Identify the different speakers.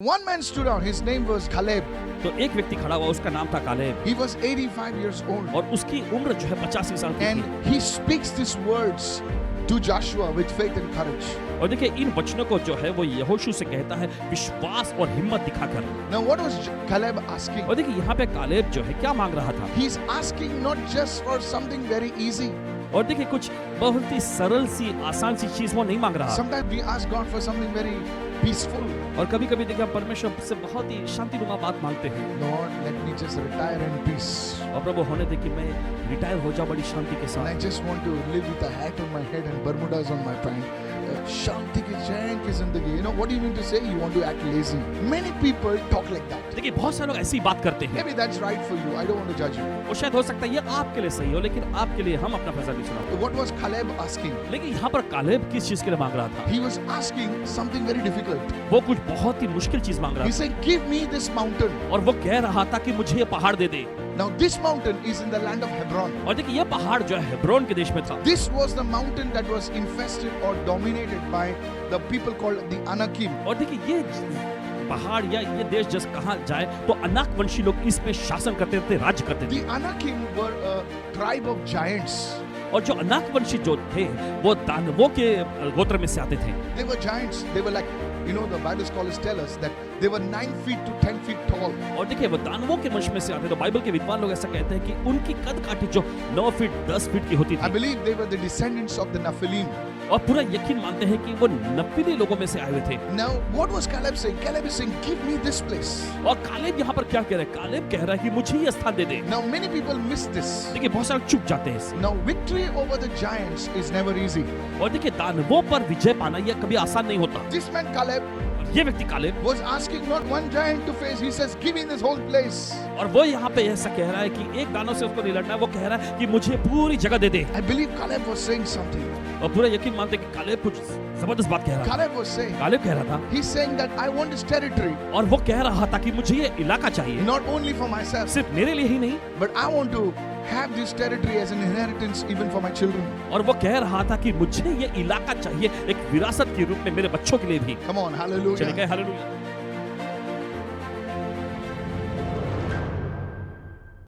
Speaker 1: One man stood out. His name was Caleb.
Speaker 2: तो एक व्यक्ति खड़ा हुआ, उसका नाम था Caleb
Speaker 1: He was 85 years old.
Speaker 2: और उसकी उम्र जो है 85 साल की
Speaker 1: And
Speaker 2: थी।
Speaker 1: he speaks these words to Joshua with faith and courage.
Speaker 2: और देखिए इन वचनों को जो है वो यहोशू से कहता है विश्वास और हिम्मत दिखाकर।
Speaker 1: Now what was Caleb asking?
Speaker 2: और देखिए यहाँ पे कालेब जो है क्या मांग रहा था।
Speaker 1: He's asking not just for something very easy.
Speaker 2: और देखिए कुछ बहुत ही सरल सी आसान सी चीज वो नहीं मांग रहा।
Speaker 1: Sometimes we ask God for something very peaceful.
Speaker 2: और कभी कभी देखिए हम परमेश्वर से बहुत ही शांतिनुमा बात मांगते हैं।
Speaker 1: Lord, let me just retire in peace.
Speaker 2: और प्रभु होने दे कि मैं रिटायर हो जाऊं बड़ी शांति के
Speaker 1: And I
Speaker 2: साथ।
Speaker 1: just want to live with a hat on my head and Bermudas on my pant. Shanti ki jayan ki zindagi. You know what do you mean to say? You want to act lazy. Many people talk like that.
Speaker 2: देखिए बहुत सारे लोग ऐसी बात करते हैं।
Speaker 1: Maybe that's right for you. I don't want to judge you.
Speaker 2: और शायद हो सकता है ये आपके लिए सही हो, लेकिन आपके लिए हम अपना फैसला नहीं सुना।
Speaker 1: What was Caleb asking?
Speaker 2: लेकिन यहाँ पर कालेब किस चीज के लिए मांग रहा था?
Speaker 1: He was asking something very difficult.
Speaker 2: वो कुछ बहुत ही मुश्किल चीज मांग रहा
Speaker 1: He
Speaker 2: था
Speaker 1: said, give me this mountain.
Speaker 2: और वो कह रहा था कि मुझे ये पहाड़ दे दे।
Speaker 1: Now this mountain is in the land of Hebron.
Speaker 2: और देखिए ये पहाड़ जो है हेब्रोन के देश में था।
Speaker 1: This was the mountain that was infested or dominated by the people called the Anakim.
Speaker 2: और देखिए ये पहाड़ या ये देश जस कहा जाए तो अनाक वंशी लोग इसमें शासन करते थे, राज्य करते
Speaker 1: The
Speaker 2: थे।
Speaker 1: Anakim were a tribe of giants.
Speaker 2: और जो अनाक वंशी जो थे वो दानवों के गोत्र में से आते थे।
Speaker 1: They were giants. They were like, you know, the Bible scholars tell us that they were 9 feet to 10 feet tall.
Speaker 2: और देखिए वो दानवों के वंश में से आते थे। तो बाइबल के विद्वान लोग ऐसा कहते हैं कि उनकी कद काठी जो 9 फीट 10 फीट की होती
Speaker 1: I
Speaker 2: थी।
Speaker 1: believe they were the descendants of the Nephilim.
Speaker 2: और पूरा यकीन मानते हैं कि वो नपीली लोगों में से आए हुए थे।
Speaker 1: Now, what was Caleb saying? Caleb is saying, give me this place.
Speaker 2: और कालेब यहाँ पर क्या कह रहा है? कालेब कह रहा है कि मुझे ये स्थान दे दे।
Speaker 1: Now, many people miss this.
Speaker 2: देखिए बहुत सारे चुप जाते हैं इससे।
Speaker 1: Now, victory over the giants is never easy.
Speaker 2: और देखिए दानवों पर विजय पाना यह कभी आसान नहीं होता।
Speaker 1: This man Caleb
Speaker 2: ये व्यक्ति Caleb
Speaker 1: was asking not one giant to face. He says, give me this whole place.
Speaker 2: और वो यहाँ पे ऐसा कह रहा है कि एक दानव से उसको नहीं लड़ना है। वो कह रहा है कि मुझे पूरी जगह दे दे।
Speaker 1: I believe Caleb was saying something.
Speaker 2: और पूरा यकीन मानते हैं कि कालेब कुछ जबरदस्त बात कह रहा था।
Speaker 1: Caleb was saying,
Speaker 2: कालेब कह रहा था
Speaker 1: he's saying that I want this territory
Speaker 2: और वो कह रहा था कि मुझे ये इलाका चाहिए,
Speaker 1: not only for myself,
Speaker 2: सिर्फ मेरे लिए ही नहीं,
Speaker 1: but I want to have this territory as an inheritance even for my children.
Speaker 2: और वो कह रहा था कि मुझे ये इलाका चाहिए एक विरासत के रूप में मेरे बच्चों के लिए भी।
Speaker 1: Come on,
Speaker 2: चले
Speaker 1: hallelujah.
Speaker 2: गए हालेलुया।